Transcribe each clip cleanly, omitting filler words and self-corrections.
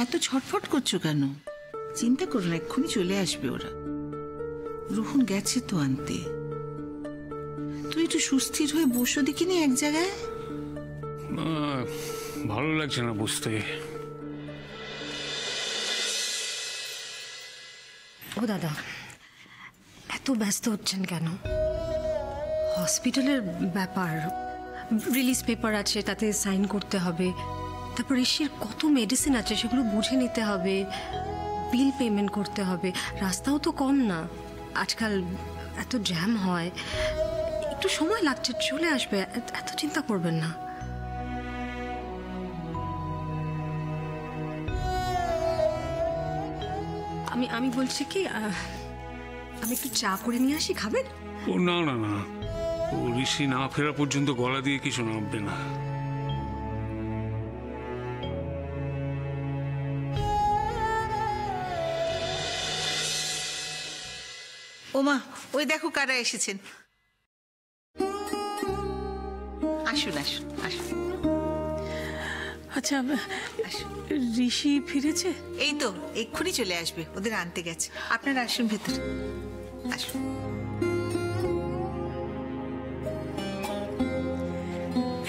এত ছটফট করছো কেন? চিন্তা করো না, এক্ষুনি চলে আসবে ওরা। রোহন গেছে তো আনতে। তুই একটু সুস্থির হয়ে বসো দেখিনি এক জায়গায়। ভালো লাগছে না বুঝতে। ও দাদা, এত ব্যস্ত হচ্ছেন কেন? হসপিটালের ব্যাপার, রিলিজ পেপার আছে, তাতে সাইন করতে হবে। তারপর ঋষির কত মেডিসিন আছে, সেগুলো বুঝে নিতে হবে, বিল পেমেন্ট করতে হবে। রাস্তাও তো কম না, আজকাল এত জ্যাম হয়, একটু সময় লাগছে, চলে আসবে, এত চিন্তা করবেন না। আমি বলছি কি, আমি একটু চা করে নিয়ে আসি, খাবেন? ও না না না, ও ঋষি না ফেরা পর্যন্ত গলা দিয়ে কিছু নামবে না। ওমা, ওই দেখো কারা এসেছেন। আসুন আসুন আসুন। আচ্ছা, ঋষি ফিরেছে? এই তো এক্ষুনি চলে আসবে, ওদের আনতে গেছে। আপনারা আসুন ভেতরে, আসুন।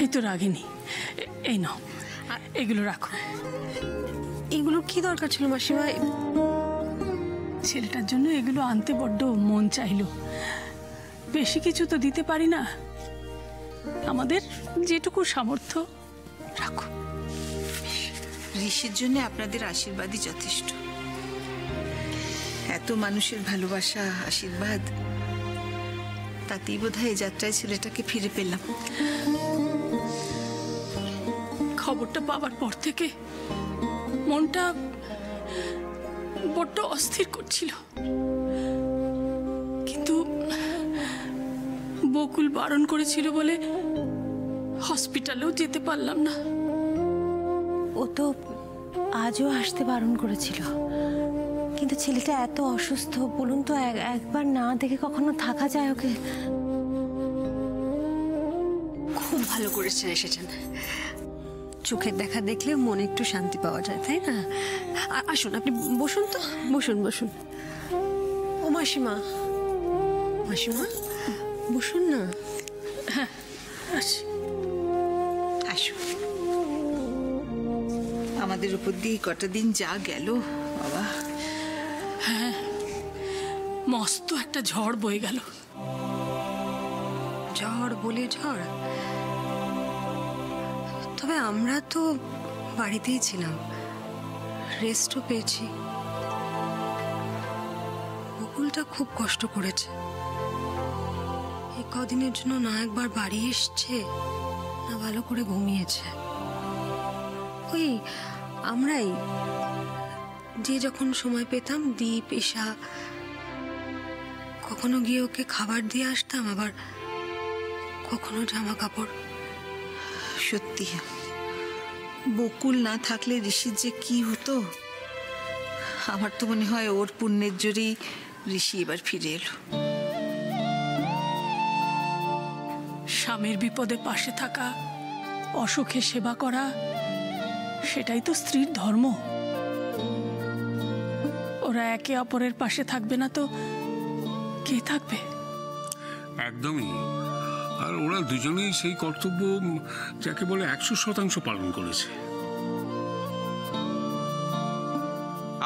এই তো রাগিনী, এই নাও, এগুলো রাখো। এগুলো কি দরকার ছিল মাসিমা? ছেলেটার জন্য এগুলো আনতে বড্ড মন চাইলো। বেশি কিছু তো দিতে পারি না, আমাদের যেটুকু সামর্থ্য রাখো। ঋষির জন্য আপনাদের আশীর্বাদই যথেষ্ট। এত মানুষের ভালোবাসা, আশীর্বাদ, তাতেই বোধহয় এই যাত্রায় ছেলেটাকে ফিরে পেলাম। খবরটা পাওয়ার পর থেকে মনটা বড্ড অস্থির করছিল, কিন্তু বকুল বারণ করেছিল বলে হসপিটালেও যেতে পারলাম না। ও তো আজও আসতে বারণ করেছিল, কিন্তু ছেলেটা এত অসুস্থ, বলুন তো, একবার না দেখে কখনো থাকা যায় ওকে? খুব ভালো করেছেন এসেছেন, চোখের দেখা দেখলে মনে একটু শান্তি পাওয়া যায়, তাই না? আসুন, আপনি বসুন তো, বসুন বসুন। ও মাসিমা, মাসিমা বসুন না। হ্যাঁ, আসি। আসুন। আমাদের উপর দিয়ে কটা দিন যা গেল বাবা। হ্যাঁ, মস্ত একটা ঝড় বয়ে গেল। ঝড় বলে ঝড়? তবে আমরা তো বাড়িতেই ছিলাম, রেস্টও পেয়েছি। বকুলটা খুব কষ্ট করেছে, এই কদিনের জন্য না একবার বাড়ি এসছে, না ভালো করে ঘুমিয়েছে। ওই আমরাই যে যখন সময় পেতাম দীপ, ঈশা, কখনো গিয়ে ওকে খাবার দিয়ে আসতাম, আবার কখনো জামা কাপড়। সত্যি বকুল না থাকলে ঋষির যে কি হতো। আমার তো মনে হয় ওর পুণ্যের জোরেই ঋষি এবার ফিরে এলো। স্বামীর বিপদে পাশে থাকা, অসুখে সেবা করা, সেটাই তো স্ত্রীর ধর্ম। ওরা একে অপরের পাশে থাকবে না তো কে থাকবে? একদমই। আর ওরা দুজনেই সেই কর্তব্য যাকে বলে 100% পালন করেছে।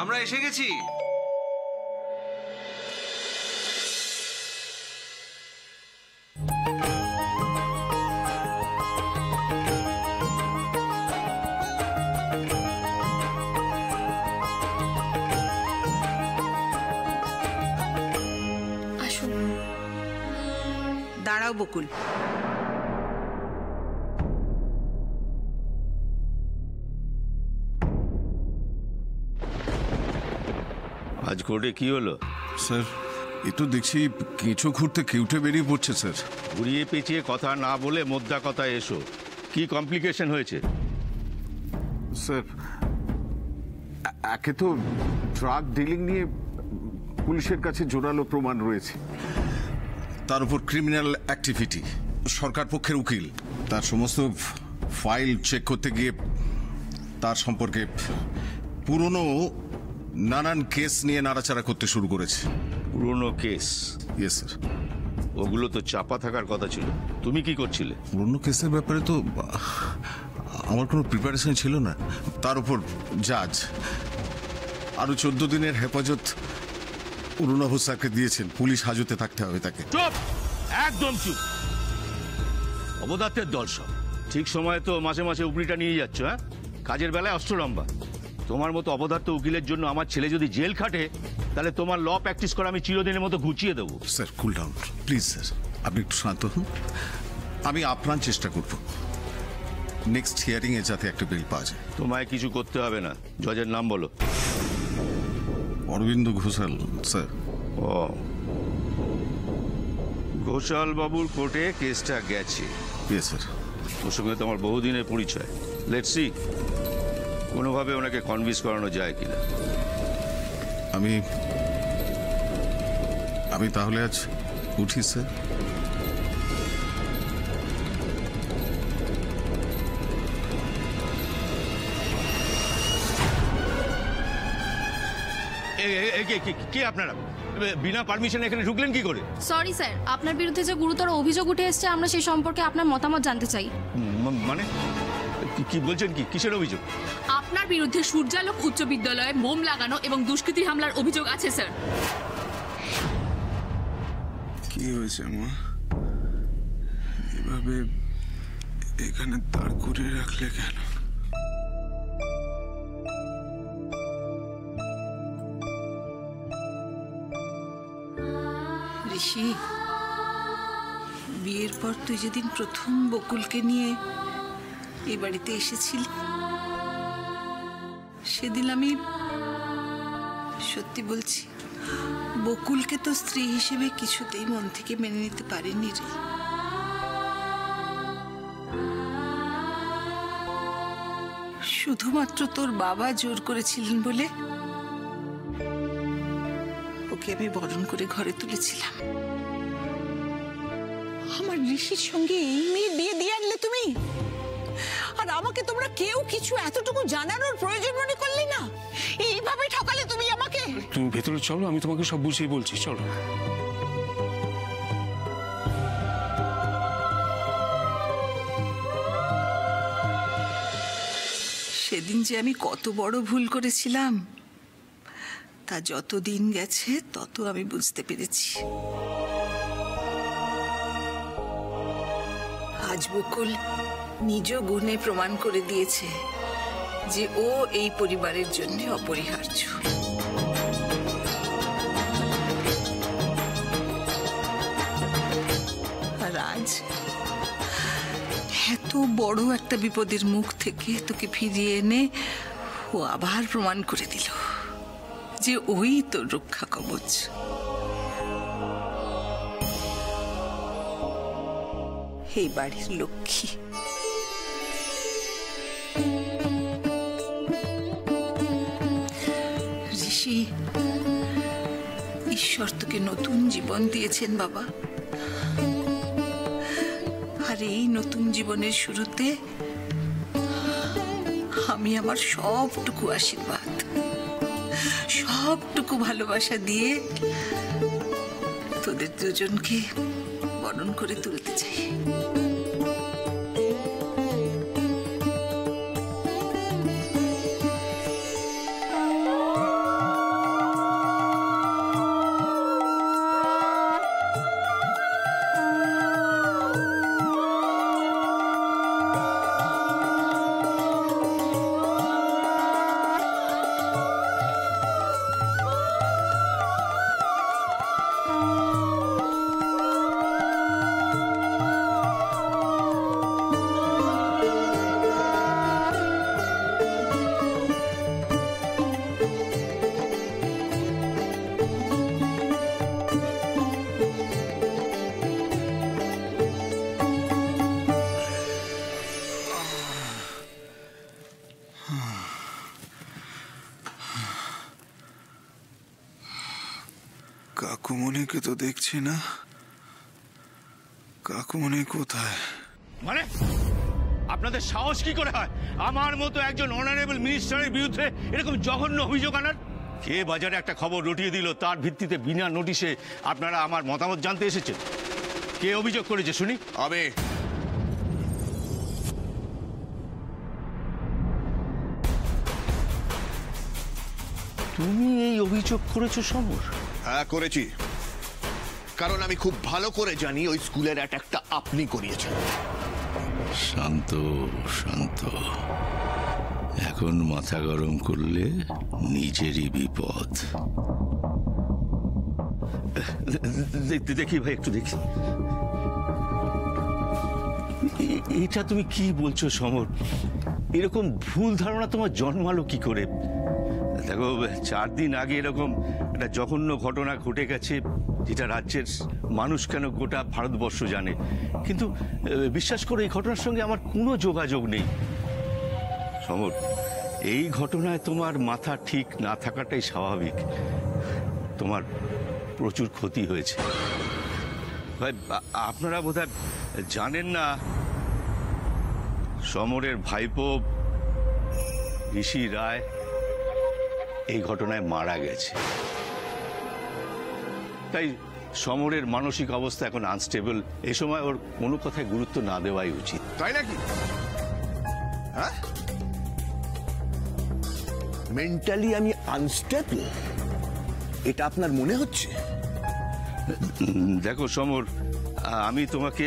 আমরা এসে গেছি। আসুন। দাঁড়াও বকুল, আজ কোর্টে কি হলো? স্যার, এ তো দেখছি কেঁচো ঘুরতে কেউটে বেরিয়ে পড়ছে স্যার। ঘুরিয়ে পেঁচিয়ে কথা না বলে মোদ্দা কথা এসো, কি কমপ্লিকেশন হয়েছে? স্যার, একে তো ড্রাগ ডিলিং নিয়ে পুলিশের কাছে জোরালো প্রমাণ রয়েছে, তার উপর ক্রিমিনাল অ্যাক্টিভিটি। সরকার পক্ষের উকিল তার সমস্ত ফাইল চেক করতে গিয়ে তার সম্পর্কে পুরনো নানান কেস নিয়ে নাড়াচাড়া করতে শুরু করেছে। পুরনো কেস? Yes sir. ওগুলো তো চাপা থাকার কথা ছিল, তুমি কি করছিলে? পুরনো কেসের ব্যাপারে তো আমার কোনো প্রিপারেশন ছিল না, তার উপর জাজ আরো 14 দিনের হেফাজত অরুণাভ স্যারকে দিয়েছেন। পুলিশ হাজতে থাকতে হবে তাকে। চুপ, একদম চুপ। অবদার্থের দল সব। ঠিক সময়ে তো মাসে মাসে উপরিটা নিয়ে যাচ্ছ। হ্যাঁ, কাজের বেলায় অষ্টরম্বা। তোমার মতো অবদার্থ উকিলের জন্য আমার ছেলে যদি জেল খাটে, তাহলে তোমার ল প্র্যাকটিস করা আমি চিরদিনের মতো ঘুচিয়ে দেবো। Sir cool down please sir, আপনি একটু শান্ত হন। আমি আপ্রাণ চেষ্টা করব নেক্সট হিয়ারিং এ যাতে একটা বিল পাওয়া যায়। তোমায় কিছু করতে হবে না, জজের নাম বলো। অরবিন্দ ঘোষাল স্যার। ও, ঘোষাল বাবুর কোর্টে কেসটা গেছে। Yes sir. ওর সঙ্গে তো আমার বহুদিনের পরিচয়। লেটস সি কোনোভাবে ওনাকে কনভিন্স করানো যায় কিনা। আমি তাহলে আজ উঠি স্যার। কে আপনারা? বিনা পারমিশনে এখানে ঢুকলেন কি করে? সরি স্যার, আপনার বিরুদ্ধে যে গুরুতর অভিযোগ উঠে এসেছে, আমরা সেই সম্পর্কে আপনার মতামত জানতে চাই। মানে কি বলছেন? কিসের অভিযোগ? আপনার বিরুদ্ধে সূর্যালোক উচ্চ বিদ্যালয়ে বোম লাগানো এবং দুষ্কৃতী হামলার অভিযোগ আছে স্যার। কি হয়েছে মা? এভাবে এখানে দাঁড় করে রাখলে কেন? ঋষি, বিয়ের পর তুই যেদিন প্রথম বকুলকে নিয়ে এই বাড়িতে এসেছিলি, সেদিন আমি সত্যি বলছি, বকুলকে তো স্ত্রী হিসেবে কিছুতেই মন থেকে মেনে নিতে পারিনি রে। শুধুমাত্র তোর বাবা জোর করেছিলেন বলে ওকে আমি বরণ করে ঘরে তুলেছিলাম। আমার ঋষির সঙ্গে এই মেয়ের বিয়ে দিয়ে আনলে তুমি, আর আমাকে তোমরা কেউ কিছু এতটুকু জানানোর প্রয়োজন মনে করলে না? এইভাবে ঠকালে তুমি আমাকে। তুমি ভেতরে চলো, আমি তোমাকে সব বুঝিয়ে বলছি, চলো। সেদিন যে আমি কত বড় ভুল করেছিলাম, তা যত দিন গেছে তত আমি বুঝতে পেরেছি। আজ বকুল নিজ গুণে প্রমাণ করে দিয়েছে যে ও এই পরিবারের জন্য অপরিহার্য। আর আজ এত বড় একটা বিপদের মুখ থেকে তোকে ফিরিয়ে এনে ও আবার প্রমাণ করে দিল যে ওই তোর রক্ষা কবচ। এই বাড়ির লক্ষ্মী। ঋষি, ঈশ্বর তোকে নতুন জীবন দিয়েছেন বাবা। আর এই নতুন জীবনের শুরুতে আমি আমার সবটুকু আশীর্বাদ, সবটুকু ভালোবাসা দিয়ে তোদের দুজনকে বরণ করে তুলতে চাই। কাকুমণিকে তো দেখছি না। কাকুমণি কোথায়? মানে আপনাদের সাহস কি করে হয় আমার মতো একজন অনারেবল মিনিস্টারের বিরুদ্ধে এরকম জঘন্য অভিযোগ আনার? কে বাজারে একটা খবর রটিয়ে দিল তার ভিত্তিতে বিনা নোটিশে আপনারা আমার মতামত জানতে এসেছেন? কে অভিযোগ করেছে শুনি? আমি। তুমি এই অভিযোগ করেছো সমর? হ্যাঁ করেছি, কারণ আমি খুব ভালো করে জানি ওই স্কুলের অ্যাটাকটা আপনি করিয়েছেন। শান্ত শান্ত, এখন মাথা গরম করলে নিজেরই বিপদ। দেখি ভাই, একটু দেখি। এটা তুমি কি বলছো সমর? এরকম ভুল ধারণা তোমার জন্মালো কি করে? দেখো, 4 দিন আগে এরকম একটা জঘন্য ঘটনা ঘটে গেছে যেটা রাজ্যের মানুষ কেন গোটা ভারতবর্ষ জানে, কিন্তু বিশ্বাস করে এই ঘটনার সঙ্গে আমার কোনো যোগাযোগ নেই। সমর, এই ঘটনায় তোমার মাথা ঠিক না থাকাটাই স্বাভাবিক। তোমার প্রচুর ক্ষতি হয়েছে ভাই। আপনারা বোধহয় জানেন না, সমরের ভাইপো ঋষি রায় এই ঘটনায় মারা গেছে। তাই সমরের মানসিক অবস্থা এখন আনস্টেবল। এই সময় ওর কোনো কথায় গুরুত্ব না দেওয়াই উচিত। তাই নাকি? হ্যাঁ, মেন্টালি আমি আনস্টেবল, এটা আপনার মনে হচ্ছে? দেখো সমর, আমি তোমাকে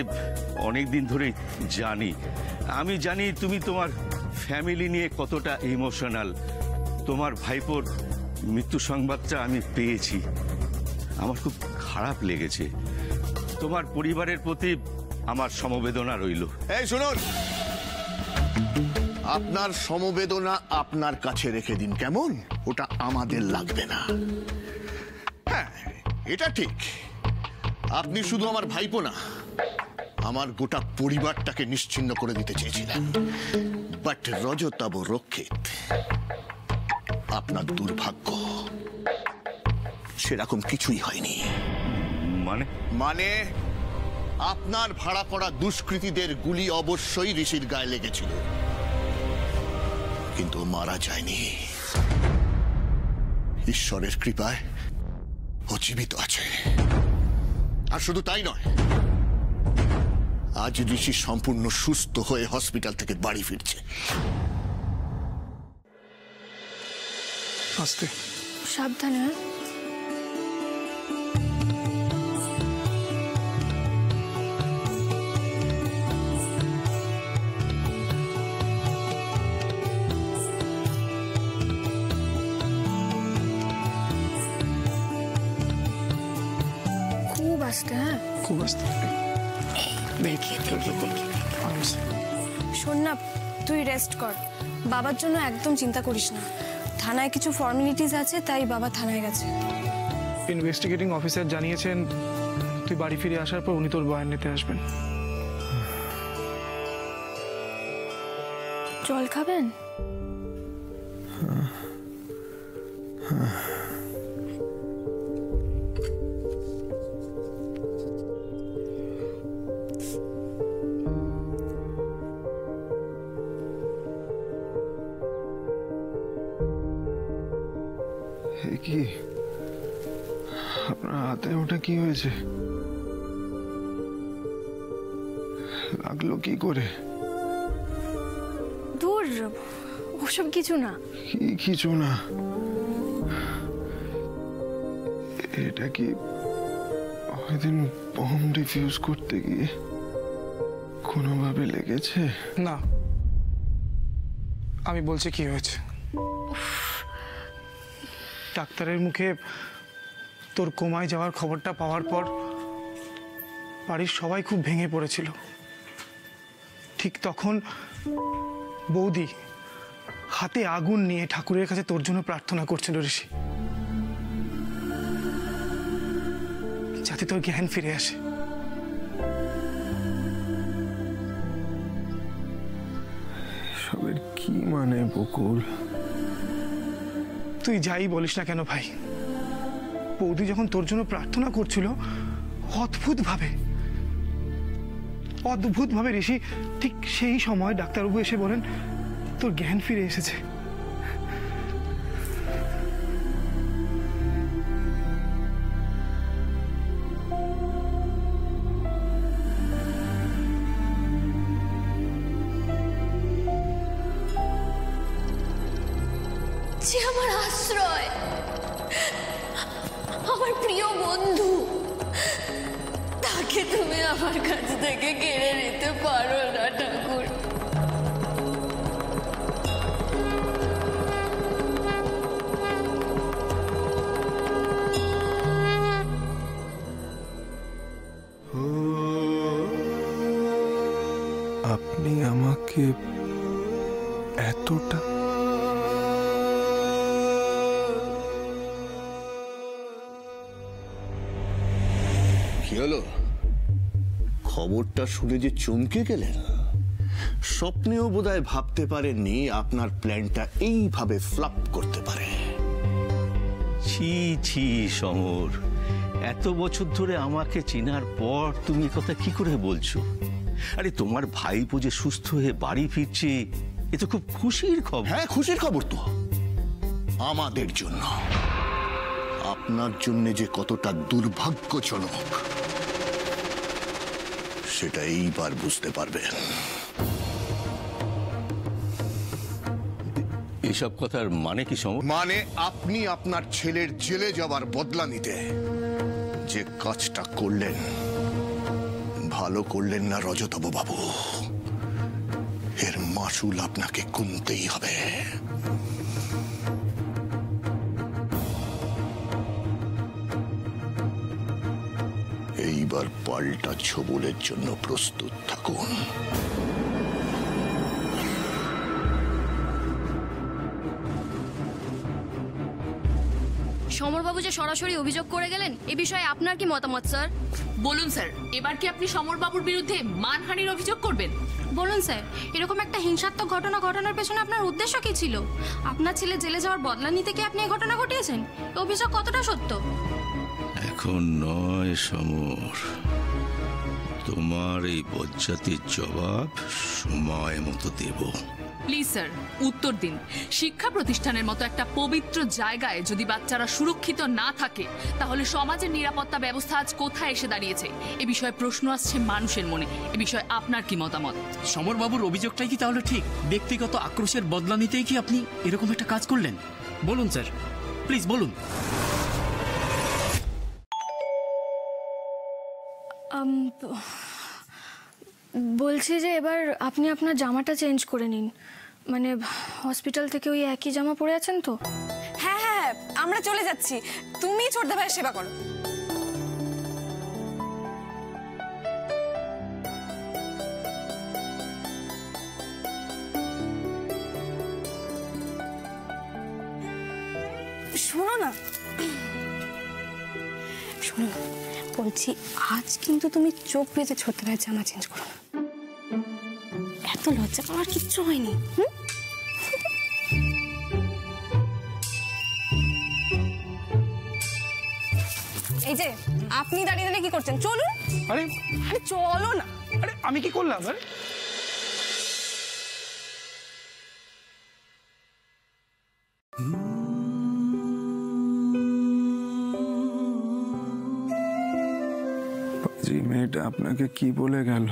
অনেক দিন ধরেই জানি। আমি জানি তুমি তোমার ফ্যামিলি নিয়ে কতটা ইমোশনাল। তোমার ভাইপোর মৃত্যু সংবাদটা আমি পেয়েছি, আমার খুব খারাপ লেগেছে। তোমার পরিবারের প্রতি আমার সমবেদনা রইল। এই শুনুন, আপনার সমবেদনা আপনার কাছে রেখে দিন, কেমন? ওটা আমাদের লাগবে না। হ্যাঁ, এটা ঠিক, আপনি শুধু আমার ভাইপো না, আমার গোটা পরিবারটাকে নিশ্চিহ্ন করে দিতে চেয়েছিলেন। বাট রজতাভ রক্ষিত, আপনার দুর্ভাগ্য, সেরকম কিছুই হয়নি। মানে আপনার ভাড়া করা দুষ্কৃতীদের গুলি অবশ্যই ঋষির গায়ে লেগেছিল, কিন্তু মারা যায়নি। ঈশ্বরের কৃপায় ও জীবিত আছে। আর শুধু তাই নয়, আজ ঋষি সম্পূর্ণ সুস্থ হয়ে হসপিটাল থেকে বাড়ি ফিরছে। আস্তে সাবধানে। খুব আস্তে। হ্যাঁ, খুব আস্তে। শোন না, তুই রেস্ট কর, বাবার জন্য একদম চিন্তা করিস না। থানায় কিছু ফর্মালিটিস আছে, তাই বাবা থানায় গেছে। ইনভেস্টিগেটিং অফিসার জানিয়েছেন তুই বাড়ি ফিরে আসার পর উনি তোর বয়ান নিতে আসবেন। জল খাবেন? কি আপনার হাতে ওটা কি হয়েছে? লাগলো কি করে? দূর, ওসব কিছু না। কিছু না? এটা কি ওইদিন বম ডিফিউজ করতে গিয়ে কোনোভাবে লেগেছে? না, আমি বলছি কি হয়েছে। ডাক্তারের মুখে তোর কোমায় যাওয়ার খবরটা পাওয়ার পর বাড়ির সবাই খুব ভেঙে পড়েছিল। ঠিক তখন বৌদি হাতে আগুন নিয়ে ঠাকুরের কাছে তোর জন্য প্রার্থনা করছিল ঋষি, যাতে তোর জ্ঞান ফিরে আসে। সবের কি মানে বকুল? তুই যাই বলিস না কেন ভাই, বৌদি যখন তোর জন্য প্রার্থনা করছিল অদ্ভুত ভাবে অদ্ভুতভাবে ঋষি ঠিক সেই সময় ডাক্তারবাবু এসে বলেন তোর জ্ঞান ফিরে এসেছে। যে আমার আশ্রয়, আমার প্রিয় বন্ধু, তাকে তুমি আমার কাছ থেকে কেড়ে নিতে পারো না ঠাকুর। আপনি আমাকে এতটা কি হলো? খবরটা শুনে যে চমকে গেলেন, স্বপ্নেও বোধহয় ভাবতে পারেননি আপনার প্ল্যানটা এইভাবে ফ্লপ করতে পারে। ছি ছি সমর, এত বছর ধরে আমাকে চেনার পর তুমি কথা কি করে বলছো? আরে তোমার ভাইপো যে সুস্থ হয়ে বাড়ি ফিরছে, এ তো খুব খুশির খবর। হ্যাঁ, খুশির খবর তো আমাদের জন্য। আপনার জন্য যে কতটা দুর্ভাগ্যজনক সেটা এইবার বুঝতে পারবেন। এসব কথার মানে কি সমর? মানে আপনি আপনার ছেলের জেলে যাওয়ার বদলা নিতে যে কাজটা করলেন, ভালো করলেন না রজতব বাবু। এর মাসুল আপনাকে গুনতেই হবে। এইবার পাল্টা ছবলের জন্য প্রস্তুত থাকুন। সমরবাবু যে সরাসরি অভিযোগ করে গেলেন, এ বিষয়ে আপনার কি মতামত স্যার? বলুন স্যার, এবার কি আপনি সমরবাবুর বিরুদ্ধে মানহানির অভিযোগ করবেন? বলুন স্যার, এরকম একটা হিংসাত্মক ঘটনা ঘটানোর পেছনে আপনার উদ্দেশ্য কি ছিল? আপনার ছেলে জেলে যাওয়ার বদলা নিতে কি আপনি এই ঘটনা ঘটিয়েছেন? এই অভিযোগ কতটা সত্য? এখন নয় সমর, তোমার এই বজ্জাতির জবাব সময় মতো দেব। প্লিজ স্যার, উত্তর দিন। শিক্ষা প্রতিষ্ঠানের মতো একটা পবিত্র জায়গায় যদি বাচ্চারা সুরক্ষিত না থাকে, তাহলে সমাজের নিরাপত্তা ব্যবস্থা আজ কোথায় এসে দাঁড়িয়েছে? এ বিষয়ে প্রশ্ন আসছে মানুষের মনে। এ বিষয়ে আপনার কি মতামত? সমরবাবুর অভিযোগটাই কি তাহলে ঠিক? ব্যক্তিগত আক্রোশের বদলা নিতেই কি আপনি এরকম একটা কাজ করলেন? বলুন স্যার, প্লিজ বলুন। বলছি যে এবার আপনি আপনার জামাটা চেঞ্জ করে নিন। মানে হসপিটাল থেকে ওই একই জামা পরে আছেন তো? হ্যাঁ হ্যাঁ, আমরা চলে যাচ্ছি। তুমি ছোটদা ভাইয়ের সেবা করো। শোনো না, শোনো, বলছি আজ কিন্তু তুমি চোখ বেঁধে ছোটদা ভাইয়ের জামা চেঞ্জ করো না। এত লজ্জা পাওয়ার কিচ্ছু হয়নি। এই যে আপনি দাঁড়িয়ে দাঁড়িয়ে কি করছেন? চলুন। আরে আরে চলো না। আরে আমি কি করলাম? আরে মেয়েটা আপনাকে কি বলে গেল?